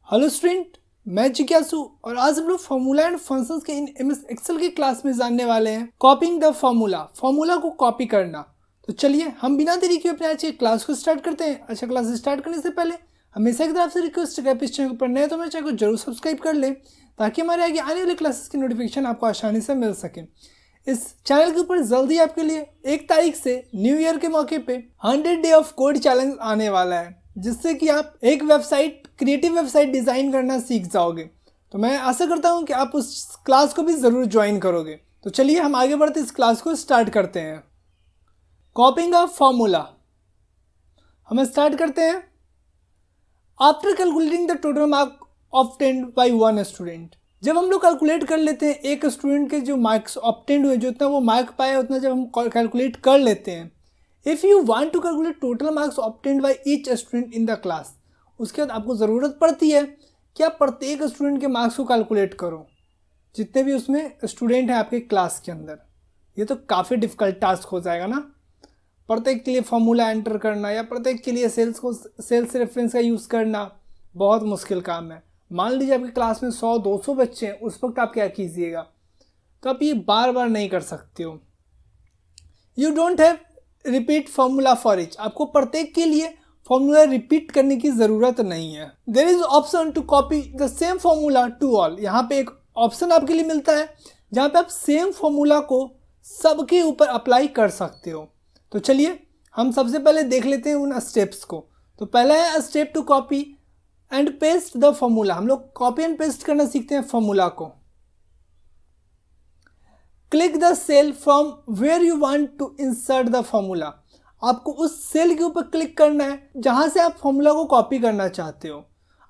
Hello student, मैं जिज्ञासु और आज हम लोग फार्मूला एंड फंक्शंस के इन एमएस एक्सेल की क्लास में जानने वाले हैं कॉपिंग द फार्मूला को कॉपी करना। तो चलिए हम बिना देरी के अपने आज की क्लास को स्टार्ट करते हैं। अच्छा, क्लास स्टार्ट करने से पहले हमेशा की तरफ से रिक्वेस्ट है, इस चैनल पर नए तो मेरे चैनल को जरूर सब्सक्राइब कर लें ताकि हमारे आगे आने वाले क्लासेस की नोटिफिकेशन आपको आसानी से मिल सके। इस चैनल के ऊपर जल्दी आपके लिए 1 तारीख से न्यू ईयर के मौके पे 100 डे ऑफ कोड चैलेंज आने वाला है, जिससे कि आप एक क्रिएटिव वेबसाइट डिज़ाइन करना सीख जाओगे। तो मैं आशा करता हूं कि आप उस क्लास को भी ज़रूर ज्वाइन करोगे। तो चलिए हम आगे बढ़ते इस क्लास को स्टार्ट करते हैं। कॉपिंग अ फॉर्मूला हम स्टार्ट करते हैं। After calculating the total mark obtained by one student, जब हम लोग कैलकुलेट कर लेते हैं एक स्टूडेंट के जो मार्क्स ऑब्टेन्ड हुए, जो उतना वो मार्क पाया उतना जब हम कैलकुलेट कर लेते हैं, if you want to calculate total marks obtained by each student in the class, उसके बाद आपको ज़रूरत पड़ती है कि आप प्रत्येक स्टूडेंट के मार्क्स को कैलकुलेट करो, जितने भी उसमें स्टूडेंट हैं आपके क्लास के अंदर। ये तो काफ़ी डिफ़िकल्ट टास्क हो जाएगा ना, प्रत्येक के लिए फॉर्मूला एंटर करना या प्रत्येक के लिए सेल्स रेफरेंस का यूज़ करना बहुत मुश्किल काम है। मान लीजिए आपकी क्लास में 100-200 बच्चे हैं, उस वक्त आप क्या कीजिएगा? तो आप ये बार बार नहीं कर सकते हो। You don't have repeat formula for each, आपको प्रत्येक के लिए फॉर्मूला रिपीट करने की ज़रूरत नहीं है। There is option to copy the same formula to all, यहाँ पे एक ऑप्शन आपके लिए मिलता है जहाँ पे आप सेम फॉर्मूला को सबके ऊपर अप्लाई कर सकते हो। तो चलिए हम सबसे पहले देख लेते हैं उन स्टेप्स को। तो पहला है step to copy and paste the formula. हम लोग कॉपी एंड पेस्ट करना सीखते हैं फॉर्मूला को। Click the cell from where you want to insert the formula, आपको उस सेल के ऊपर क्लिक करना है जहां से आप फॉर्मूला को कॉपी करना चाहते हो।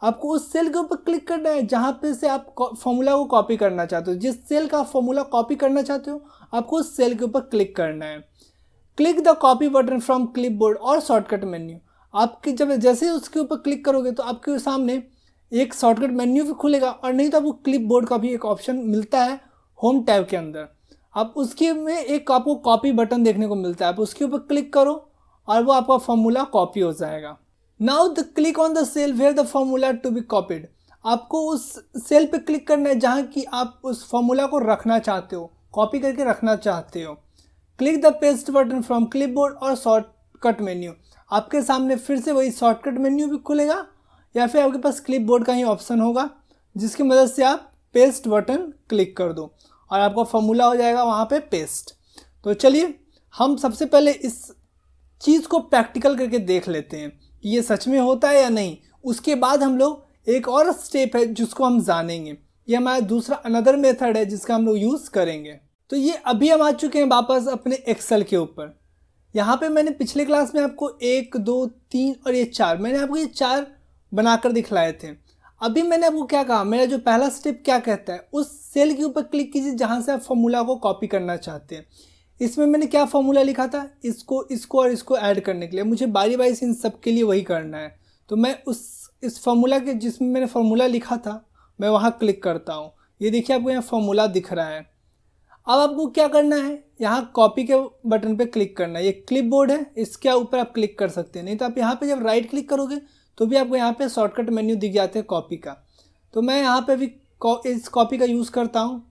आपको उस सेल के ऊपर क्लिक करना है जहां पे से आप फॉर्मूला को कॉपी करना चाहते हो। जिस सेल का फॉर्मूला कॉपी करना चाहते हो आपको उस सेल के ऊपर क्लिक करना है। Click the copy button from clipboard और शॉर्टकट मेन्यू, आपके जब जैसे उसके ऊपर क्लिक करोगे तो आपके सामने एक शॉर्टकट मेन्यू भी खुलेगा, और नहीं तो आपको क्लिपबोर्ड का भी एक ऑप्शन मिलता है होम टैब के अंदर। आप उसके में एक आपको कॉपी बटन देखने को मिलता है, आप उसके ऊपर क्लिक करो और वो आपका फॉर्मूला कॉपी हो जाएगा। Now the click on the cell where the formula to be copied, आपको उस सेल पे क्लिक करना है जहाँ की आप उस फॉर्मूला को रखना चाहते हो, कॉपी करके रखना चाहते हो। Click the paste button from clipboard और शॉर्टकट मेन्यू, आपके सामने फिर से वही शॉर्टकट मेन्यू भी खुलेगा या फिर आपके पास क्लिपबोर्ड का ही ऑप्शन होगा जिसकी मदद से आप पेस्ट बटन क्लिक कर दो और आपका फॉर्मूला हो जाएगा वहाँ पे पेस्ट। तो चलिए हम सबसे पहले इस चीज़ को प्रैक्टिकल करके देख लेते हैं कि ये सच में होता है या नहीं। उसके बाद हम लोग एक और स्टेप है जिसको हम जानेंगे, ये हमारा दूसरा अनदर मेथड है जिसका हम लोग यूज़ करेंगे। तो ये अभी हम आ चुके हैं वापस अपने एक्सेल के ऊपर। यहाँ पे मैंने पिछले क्लास में आपको 1, 2, 3 और ये 4, मैंने आपको ये 4 बनाकर दिखलाए थे। अभी मैंने आपको क्या कहा, मेरा जो पहला स्टेप क्या कहता है, उस सेल के ऊपर क्लिक कीजिए जहाँ से आप फॉर्मूला को कॉपी करना चाहते हैं। इसमें मैंने क्या फॉर्मूला लिखा था, इसको और इसको ऐड करने के लिए मुझे बारी बारी से इन सब के लिए वही करना है। तो मैं इस फॉर्मूला के जिसमें मैंने फॉर्मूला लिखा था मैं वहाँ क्लिक करता हूँ। ये देखिए आपको यहाँ फॉर्मूला दिख रहा है। अब आपको क्या करना है, यहाँ कॉपी के बटन पे क्लिक करना है। ये क्लिपबोर्ड है, इसके ऊपर आप क्लिक कर सकते हैं, नहीं तो आप यहाँ पे जब राइट क्लिक करोगे तो भी आपको यहाँ पे शॉर्टकट मेन्यू दिख जाते हैं कॉपी का। तो मैं यहाँ पे भी इस कॉपी का यूज़ करता हूँ।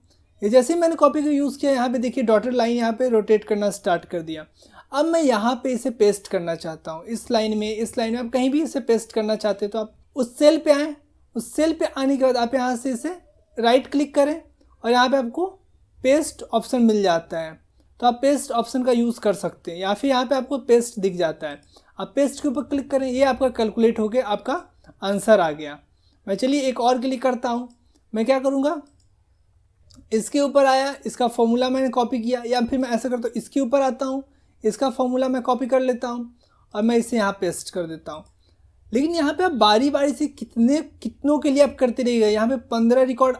ये जैसे ही मैंने कॉपी का यूज़ किया, यहाँ पे देखिए डॉटेड लाइन यहाँ पे रोटेट करना स्टार्ट कर दिया। अब मैं यहाँ पे इसे पेस्ट करना चाहता हूँ, इस लाइन में आप कहीं भी इसे पेस्ट करना चाहते हो तो आप उस सेल पे आएँ। उस सेल पे आने के बाद आप यहाँ से इसे राइट क्लिक करें और यहाँ पे आपको पेस्ट ऑप्शन मिल जाता है, तो आप पेस्ट ऑप्शन का यूज़ कर सकते हैं, या फिर यहाँ पे आपको पेस्ट दिख जाता है, आप पेस्ट के ऊपर क्लिक करें। ये आपका कैलकुलेट हो गया, आपका आंसर आ गया। मैं चलिए एक और क्लिक करता हूँ। मैं क्या करूँगा, इसके ऊपर आया, इसका फॉर्मूला मैंने कॉपी किया, या फिर मैं ऐसा करता हूँ इसके ऊपर आता हूँ, इसका फॉर्मूला मैं कॉपी कर लेता हूँ और मैं इसे यहाँ पेस्ट कर देता हूँ। लेकिन यहाँ पे आप बारी बारी से कितनों के लिए आप करते रहिएगा। यहाँ पे 15 रिकॉर्ड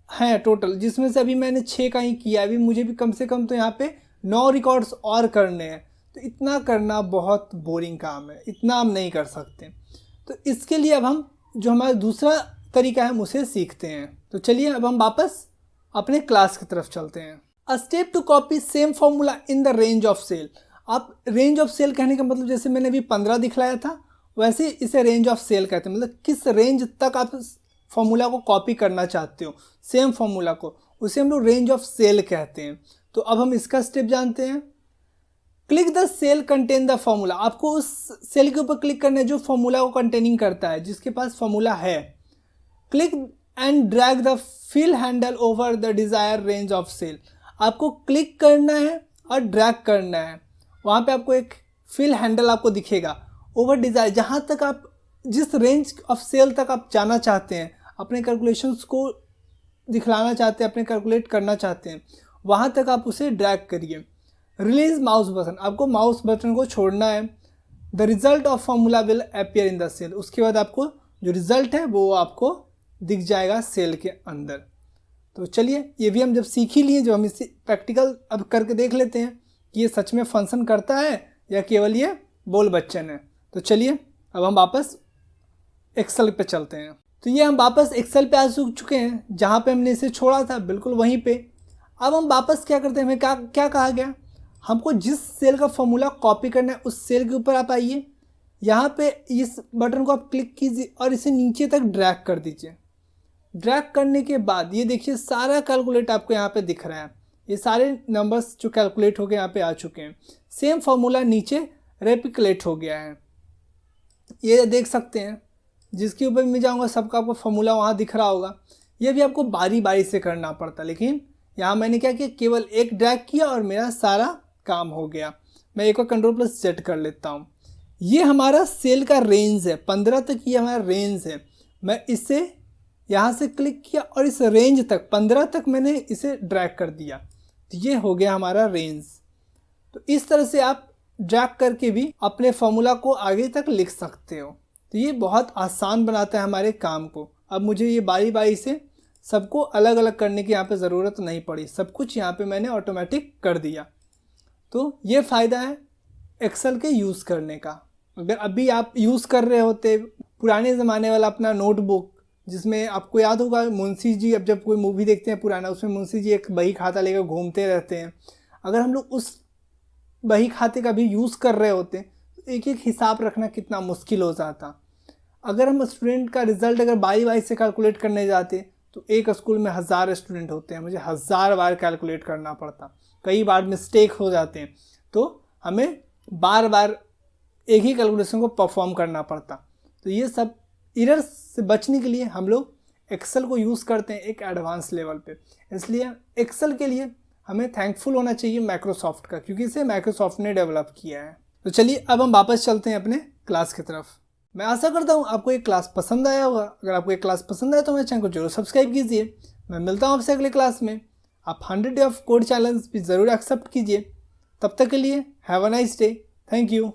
हैं टोटल, जिसमें से अभी मैंने 6 का ही किया। अभी मुझे भी कम से कम तो यहाँ पे 9 रिकॉर्ड्स और करने हैं, तो इतना करना बहुत बोरिंग काम है, इतना हम नहीं कर सकते। तो इसके लिए अब हम जो हमारा दूसरा तरीका है हम उसे सीखते हैं। तो चलिए अब हम वापस अपने क्लास की तरफ चलते हैं। A step to copy same formula in the range of cell. आप रेंज ऑफ सेल कहने का मतलब जैसे मैंने अभी 15 दिखलाया था, वैसे इसे रेंज ऑफ सेल कहते हैं, मतलब किस रेंज तक आप फॉर्मूला को कॉपी करना चाहते हो, सेम फॉर्मूला को, उसे हम लोग रेंज ऑफ सेल कहते हैं। तो अब हम इसका स्टेप जानते हैं। Click the cell contain the formula, आपको उस सेल के ऊपर क्लिक करना है जो फॉर्मूला को कंटेनिंग करता है, जिसके पास फॉर्मूला है। Click and drag the fill handle over the desire range of cell, आपको क्लिक करना है और ड्रैग करना है। वहाँ पे आपको एक फिल हैंडल आपको दिखेगा ओवर डिजायर, जहाँ तक आप जिस रेंज ऑफ सेल तक आप जाना चाहते हैं, अपने कैलकुलेशंस को दिखलाना चाहते हैं, अपने कैलकुलेट करना चाहते हैं, वहाँ तक आप उसे ड्रैग करिए। रिलीज माउस बटन, आपको माउस बटन को छोड़ना है। The result of formula will appear in the cell, उसके बाद आपको जो रिजल्ट है वो आपको दिख जाएगा सेल के अंदर। तो चलिए ये भी हम जब सीख ही लिए, जो हम इसे प्रैक्टिकल अब करके देख लेते हैं कि ये सच में फंक्शन करता है या केवल ये बोल बच्चन है। तो चलिए अब हम वापस एक्सेल पे चलते हैं। तो ये हम वापस एक्सेल पे आ चुके हैं, जहाँ पे हमने इसे छोड़ा था बिल्कुल वहीं पे। अब हम वापस क्या करते हैं, हमें क्या कहा गया, हमको जिस सेल का फॉर्मूला कॉपी करना है उस सेल के ऊपर आप आइए, यहाँ पे इस बटन को आप क्लिक कीजिए और इसे नीचे तक ड्रैग कर दीजिए। ड्रैग करने के बाद ये देखिए सारा कैलकुलेट आपको यहाँ पे दिख रहा है, ये सारे नंबर्स जो कैलकुलेट हो गए यहाँ पे आ चुके हैं। सेम फॉर्मूला नीचे रेपिकुलेट हो गया है, ये देख सकते हैं। जिसके ऊपर मैं जाऊँगा सबका आपको फॉर्मूला वहाँ दिख रहा होगा। ये भी आपको बारी बारी से करना पड़ता, लेकिन यहाँ मैंने क्या किया, केवल एक ड्रैग किया और मेरा सारा काम हो गया। मैं एक और Ctrl+Z कर लेता हूँ। ये हमारा सेल का रेंज है, 15 तक ये हमारा रेंज है। मैं इसे यहाँ से क्लिक किया और इस रेंज तक 15 तक मैंने इसे ड्रैग कर दिया, तो ये हो गया हमारा रेंज। तो इस तरह से आप ड्रैग करके भी अपने फॉर्मूला को आगे तक लिख सकते हो। तो ये बहुत आसान बनाता है हमारे काम को। अब मुझे ये बारी बारी से सबको अलग अलग करने की यहाँ पे ज़रूरत नहीं पड़ी, सब कुछ यहाँ पे मैंने ऑटोमेटिक कर दिया। तो ये फ़ायदा है एक्सेल के यूज़ करने का। अगर अभी आप यूज़ कर रहे होते पुराने ज़माने वाला अपना नोटबुक, जिसमें आपको याद होगा मुंशी जी, अब जब कोई मूवी देखते हैं पुराना, उसमें मुंशी जी एक बही खाता लेकर घूमते रहते हैं, अगर हम लोग उस बही खाते का भी यूज़ कर रहे होते तो एक एक हिसाब रखना कितना मुश्किल हो जाता। अगर हम स्टूडेंट का रिज़ल्ट अगर बारी बारी से कैलकुलेट करने जाते तो एक स्कूल में 1000 स्टूडेंट होते हैं, मुझे 1000 बार कैलकुलेट करना पड़ता, कई बार मिस्टेक हो जाते हैं, तो हमें बार बार एक ही कैलकुलेशन को परफॉर्म करना पड़ता। तो ये सब एरर्स से बचने के लिए हम लोग एक्सेल को यूज़ करते हैं एक एडवांस लेवल पे। इसलिए एक्सेल के लिए हमें थैंकफुल होना चाहिए माइक्रोसॉफ्ट का, क्योंकि इसे माइक्रोसॉफ्ट ने डेवलप किया है। तो चलिए अब हम वापस चलते हैं अपने क्लास की तरफ। मैं आशा करता हूँ आपको ये क्लास पसंद आया होगा। अगर आपको ये क्लास पसंद आया तो मेरे चैनल को जरूर सब्सक्राइब कीजिए। मैं मिलता हूँ आपसे अगले क्लास में। आप 100 डे ऑफ कोड चैलेंज भी ज़रूर एक्सेप्ट कीजिए। तब तक के लिए have a nice day. Thank you.